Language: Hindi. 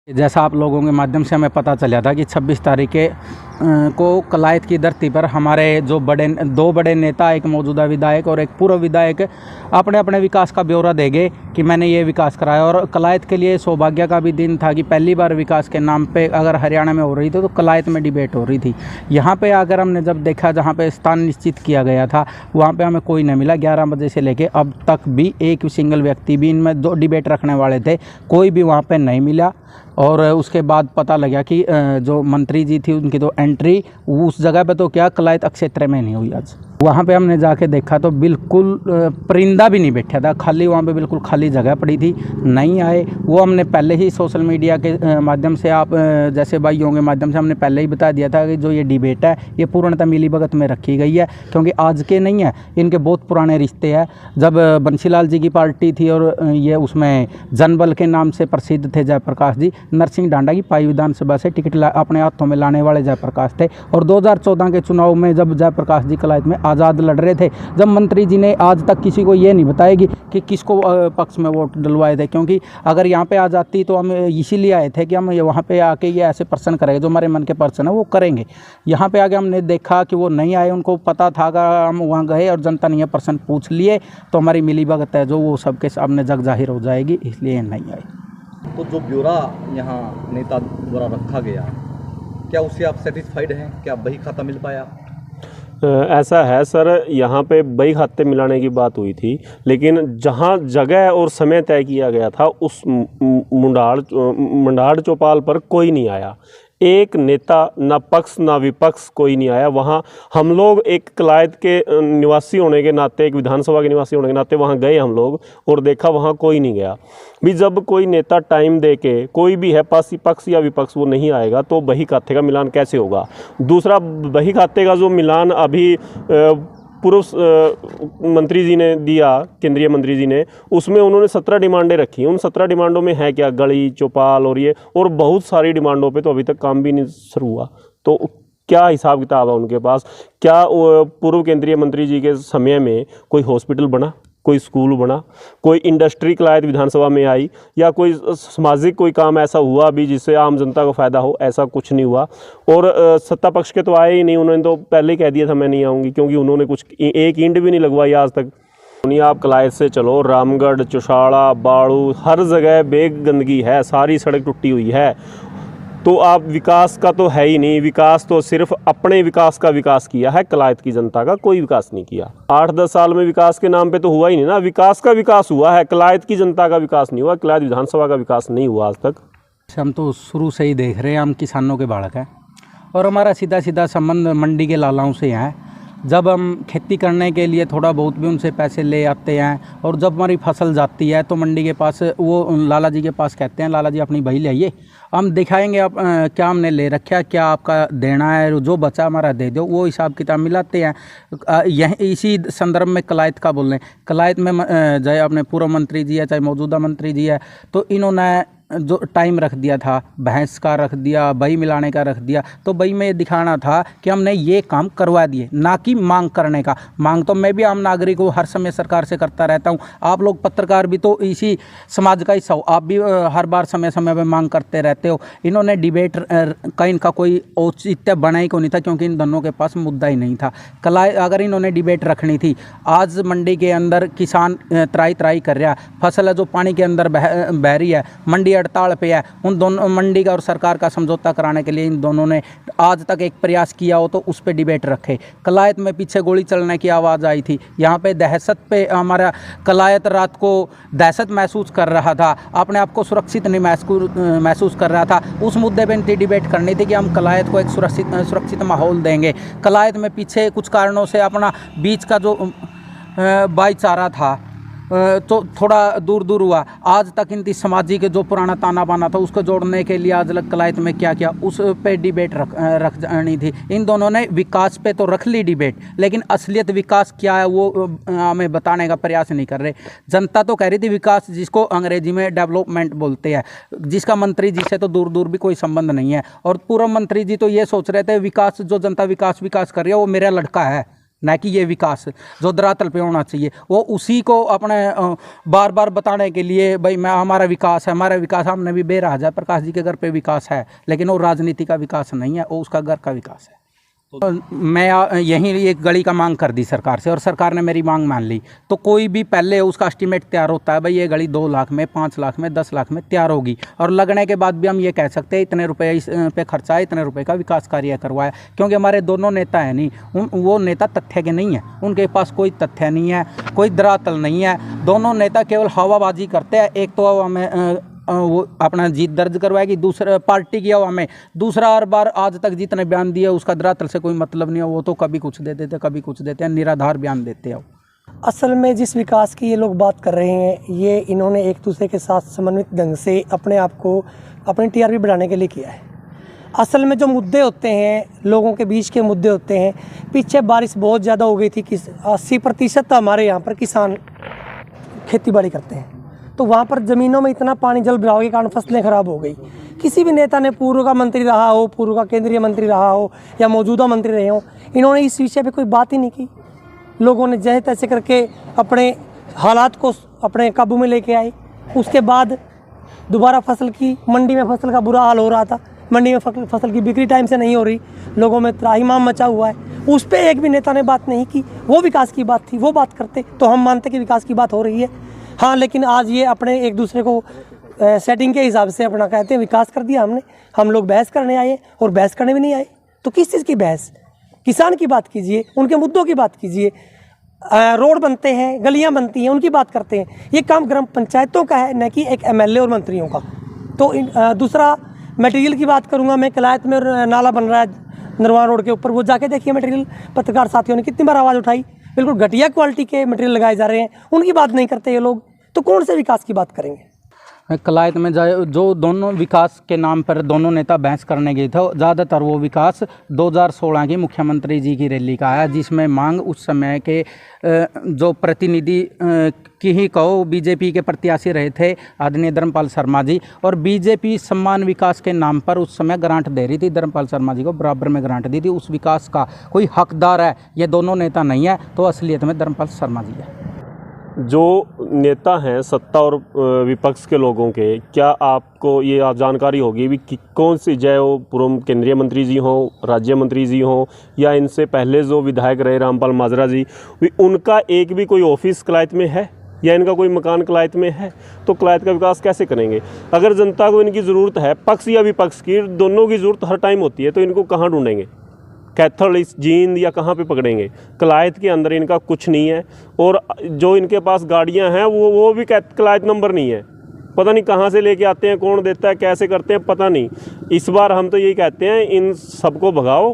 जैसा आप लोगों के माध्यम से हमें पता चला था कि 26 तारीख को कलायत की धरती पर हमारे जो दो बड़े नेता, एक मौजूदा विधायक और एक पूर्व विधायक, अपने अपने विकास का ब्यौरा देंगे कि मैंने ये विकास कराया। और कलायत के लिए सौभाग्य का भी दिन था कि पहली बार विकास के नाम पे अगर हरियाणा में हो रही थी तो कलायत में डिबेट हो रही थी। यहाँ पे अगर हमने जब देखा, जहाँ पे स्थान निश्चित किया गया था वहाँ पे हमें कोई नहीं मिला। 11 बजे से लेके अब तक भी एक सिंगल व्यक्ति भी, इनमें 2 डिबेट रखने वाले थे, कोई भी वहाँ पे नहीं मिला। और उसके बाद पता लगा कि जो मंत्री जी थी उनकी तो एंट्री उस जगह पे तो क्या कलायत क्षेत्र में नहीं हुई। आज वहाँ पे हमने जाके देखा तो बिल्कुल परिंदा भी नहीं बैठा था, खाली वहाँ पे बिल्कुल खाली जगह पड़ी थी, नहीं आए। वो हमने पहले ही सोशल मीडिया के माध्यम से, आप जैसे भाइयों के माध्यम से हमने पहले ही बता दिया था कि जो ये डिबेट है ये पूर्णतः मिलीभगत में रखी गई है, क्योंकि आज के नहीं है, इनके बहुत पुराने रिश्ते हैं। जब बंसीलाल जी की पार्टी थी और ये उसमें जनबल के नाम से प्रसिद्ध थे जयप्रकाश जी, नरसिंह डांडा की पाई विधानसभा से टिकट अपने हाथों में लाने वाले जयप्रकाश थे। और 2014 के चुनाव में जब जयप्रकाश जी कलायत में आज़ाद लड़ रहे थे, जब मंत्री जी ने आज तक किसी को ये नहीं बताएगी कि किसको पक्ष में वोट डलवाए थे, क्योंकि अगर यहाँ पे आ जाती तो हम इसीलिए आए थे कि हम वहाँ पे आके ये ऐसे प्रश्न करेंगे जो हमारे मन के प्रश्न है वो करेंगे। यहाँ पे आके हमने देखा कि वो नहीं आए, उनको पता था अगर हम वहाँ गए और जनता ने ये प्रश्न पूछ लिए तो हमारी मिलीभगत है जो वो सबके सामने जग जाहिर हो जाएगी, इसलिए नहीं आए। तो जो ब्यौरा यहाँ नेता द्वारा रखा गया, क्या उससे आप सेटिस्फाइड हैं? क्या बही खाता मिल पाया? ऐसा है सर, यहाँ पे बही खाते मिलाने की बात हुई थी, लेकिन जहाँ जगह और समय तय किया गया था उस मंडार चौपाल पर कोई नहीं आया। एक नेता, ना पक्ष ना विपक्ष, कोई नहीं आया वहाँ। हम लोग एक कलायत के निवासी होने के नाते, एक विधानसभा के निवासी होने के नाते वहाँ गए हम लोग और देखा वहाँ कोई नहीं गया। भी जब कोई नेता टाइम दे के, कोई भी है पक्ष या विपक्ष, वो नहीं आएगा तो बही खाते का मिलान कैसे होगा? दूसरा, बही खाते का जो मिलान अभी पूर्व मंत्री जी ने दिया, केंद्रीय मंत्री जी ने, उसमें उन्होंने 17 डिमांडें रखी। उन 17 डिमांडों में है क्या? गली, चौपाल और ये और बहुत सारी डिमांडों पे तो अभी तक काम भी नहीं शुरू हुआ। तो क्या हिसाब किताब है उनके पास? क्या पूर्व केंद्रीय मंत्री जी के समय में कोई हॉस्पिटल बना, कोई स्कूल बना, कोई इंडस्ट्री कलायत विधानसभा में आई, या कोई सामाजिक कोई काम ऐसा हुआ भी जिससे आम जनता को फ़ायदा हो? ऐसा कुछ नहीं हुआ। और सत्ता पक्ष के तो आए ही नहीं, उन्होंने तो पहले ही कह दिया था मैं नहीं आऊँगी, क्योंकि उन्होंने कुछ एक ईंट भी नहीं लगवाई आज तक। आप कलायत से चलो, रामगढ़, चौशाला, बाड़ू, हर जगह बेग गंदगी है, सारी सड़क टूटी हुई है। तो आप विकास का तो है ही नहीं, विकास तो सिर्फ अपने विकास का विकास किया है, कलायत की जनता का कोई विकास नहीं किया। 8-10 साल में विकास के नाम पे तो हुआ ही नहीं ना, विकास का विकास हुआ है, कलायत की जनता का विकास नहीं हुआ, कलायत विधानसभा का विकास नहीं हुआ आज तक। हम तो शुरू से ही देख रहे हैं, हम किसानों के बालक हैं और हमारा सीधा सीधा संबंध मंडी के लालाओं से है। जब हम खेती करने के लिए थोड़ा बहुत भी उनसे पैसे ले आते हैं और जब हमारी फसल जाती है तो मंडी के पास वो लाला जी के पास कहते हैं, लाला जी अपनी बही ले आइए, हम दिखाएंगे आप क्या हमने ले रखा है, क्या आपका देना है, जो बचा हमारा दे दो। वो हिसाब किताब मिलाते हैं। यही इसी संदर्भ में कलायत का बोल रहे हैं। कलायत में चाहे अपने पूर्व मंत्री जी है, चाहे मौजूदा मंत्री जी है, तो इन्होंने जो टाइम रख दिया था, भैंस का रख दिया, बही मिलाने का रख दिया, तो बही में ये दिखाना था कि हमने ये काम करवा दिए, ना कि मांग करने का। मांग तो मैं भी आम नागरिक हूँ, हर समय सरकार से करता रहता हूँ। आप लोग पत्रकार भी तो इसी समाज का हिस्सा हो, आप भी हर बार समय समय पर मांग करते रहते हो। इन्होंने डिबेट का इनका कोई औचित्य बना ही को नहीं था, क्योंकि इन दोनों के पास मुद्दा ही नहीं था। अगर इन्होंने डिबेट रखनी थी, आज मंडी के अंदर किसान त्राई त्राई कर रहा है, फसल है जो पानी के अंदर बह रही है, मंडी हड़ताल पे है, उन दोनों मंडी का और सरकार का समझौता कराने के लिए इन दोनों ने आज तक एक प्रयास किया हो तो उस पे डिबेट रखे। कलायत में पीछे गोली चलने की आवाज़ आई थी, यहाँ पे दहशत पे हमारा कलायत रात को दहशत महसूस कर रहा था, अपने आप को सुरक्षित नहीं महसूस कर रहा था। उस मुद्दे पे इनकी डिबेट करनी थी कि हम कलायत को एक सुरक्षित माहौल देंगे। कलायत में पीछे कुछ कारणों से अपना बीच का जो भाईचारा था तो थोड़ा दूर दूर हुआ। आज तक इनकी सामाजिक जो पुराना ताना बाना था उसको जोड़ने के लिए आज कलायत में क्या किया, उस पे डिबेट रख जानी थी। इन दोनों ने विकास पे तो रख ली डिबेट, लेकिन असलियत विकास क्या है वो हमें बताने का प्रयास नहीं कर रहे। जनता तो कह रही थी विकास, जिसको अंग्रेजी में डेवलपमेंट बोलते हैं, जिसका मंत्री जी से तो दूर दूर भी कोई संबंध नहीं है। और पूर्व मंत्री जी तो ये सोच रहे थे विकास, जो जनता विकास कर रही है वो मेरा लड़का है, ना कि ये विकास जो धरातल पे होना चाहिए वो उसी को अपने बार बार बताने के लिए भाई मैं हमारा विकास है, हमारा विकास। हमने भी बेरा जयप्रकाश जी के घर पे विकास है, लेकिन वो राजनीति का विकास नहीं है, वो उसका घर का विकास है। मैं यहीं एक गली का मांग कर दी सरकार से और सरकार ने मेरी मांग मान ली। तो कोई भी पहले उसका एस्टीमेट तैयार होता है, भाई ये गली 2 लाख में, 5 लाख में, 10 लाख में तैयार होगी, और लगने के बाद भी हम ये कह सकते हैं इतने रुपए इस पे खर्चा है, इतने रुपए का विकास कार्य करवाया। क्योंकि हमारे दोनों नेता हैं नहीं, वो नेता तथ्य के नहीं है, उनके पास कोई तथ्य नहीं है, कोई धरातल नहीं है। दोनों नेता केवल हवाबाजी करते हैं। एक तो हमें वो अपना जीत दर्ज करवाएगी, दूसरा पार्टी की हवा में, दूसरा हर बार आज तक जितने बयान दिए उसका धरातल से कोई मतलब नहीं है। वो तो कभी कुछ दे देते, कभी कुछ देते हैं, निराधार बयान देते हैं। असल में जिस विकास की ये लोग बात कर रहे हैं, ये इन्होंने एक दूसरे के साथ समन्वित ढंग से अपने आप को अपनी टीआरपी बढ़ाने के लिए किया है। असल में जो मुद्दे होते हैं, लोगों के बीच के मुद्दे होते हैं, पीछे बारिश बहुत ज़्यादा हो गई थी कि 80% हमारे यहाँ पर किसान खेती बाड़ी करते हैं, तो वहाँ पर ज़मीनों में इतना पानी जल भराव के कारण फसलें खराब हो गई। किसी भी नेता ने, पूर्व का मंत्री रहा हो, पूर्व का केंद्रीय मंत्री रहा हो या मौजूदा मंत्री रहे हो, इन्होंने इस विषय पे कोई बात ही नहीं की। लोगों ने जैसे तैसे करके अपने हालात को अपने काबू में लेके आए। उसके बाद दोबारा फसल की, मंडी में फसल का बुरा हाल हो रहा था, मंडी में फसल की बिक्री टाइम से नहीं हो रही, लोगों में त्राहिमाम मचा हुआ है। उस पर एक भी नेता ने बात नहीं की। वो विकास की बात थी, वो बात करते तो हम मानते कि विकास की बात हो रही है। हाँ, लेकिन आज ये अपने एक दूसरे को सेटिंग के हिसाब से अपना कहते हैं विकास कर दिया हमने। हम लोग बहस करने आए और बहस करने भी नहीं आए। तो किस चीज़ की बहस? किसान की बात कीजिए, उनके मुद्दों की बात कीजिए। रोड बनते हैं, गलियां बनती हैं, उनकी बात करते हैं। ये काम ग्राम पंचायतों का है, न कि एक एमएलए और मंत्रियों का। तो दूसरा मटेरियल की बात करूँगा मैं। कलायत में नाला बन रहा है नरवान रोड के ऊपर, वो जाके देखिए मटेरियल। पत्रकार साथियों ने कितनी बार आवाज़ उठाई, बिल्कुल घटिया क्वालिटी के मटेरियल लगाए जा रहे हैं, उनकी बात नहीं करते ये लोग। तो कौन से विकास की बात करेंगे? कलायत में जो दोनों विकास के नाम पर दोनों नेता बहस करने गए थे, ज़्यादातर वो विकास 2016 की मुख्यमंत्री जी की रैली का है, जिसमें मांग उस समय के जो प्रतिनिधि की ही कहो बीजेपी के प्रत्याशी रहे थे आदरणीय धर्मपाल शर्मा जी, और बीजेपी सम्मान विकास के नाम पर उस समय ग्रांट दे रही थी, धर्मपाल शर्मा जी को बराबर में ग्रांट दी थी। उस विकास का कोई हकदार है ये दोनों नेता नहीं है, तो असलियत में धर्मपाल शर्मा जी है। जो नेता हैं सत्ता और विपक्ष के लोगों के, क्या आपको ये जानकारी होगी भी कि कौन सी, चाहे वो पूर्व केंद्रीय मंत्री जी हों, राज्य मंत्री जी हों, या इनसे पहले जो विधायक रहे रामपाल माजरा जी, उनका एक भी कोई ऑफिस कलायत में है या इनका कोई मकान कलायत में है? तो कलायत का विकास कैसे करेंगे? अगर जनता को इनकी ज़रूरत है, पक्ष या विपक्ष की, दोनों की ज़रूरत हर टाइम होती है, तो इनको कहाँ ढूंढेंगे? कैथल, इस जींद या कहाँ पे पकड़ेंगे? कलायत के अंदर इनका कुछ नहीं है, और जो इनके पास गाड़ियां हैं वो भी कलायत नंबर नहीं है। पता नहीं कहाँ से लेके आते हैं, कौन देता है, कैसे करते हैं, पता नहीं। इस बार हम तो यही कहते हैं, इन सबको भगाओ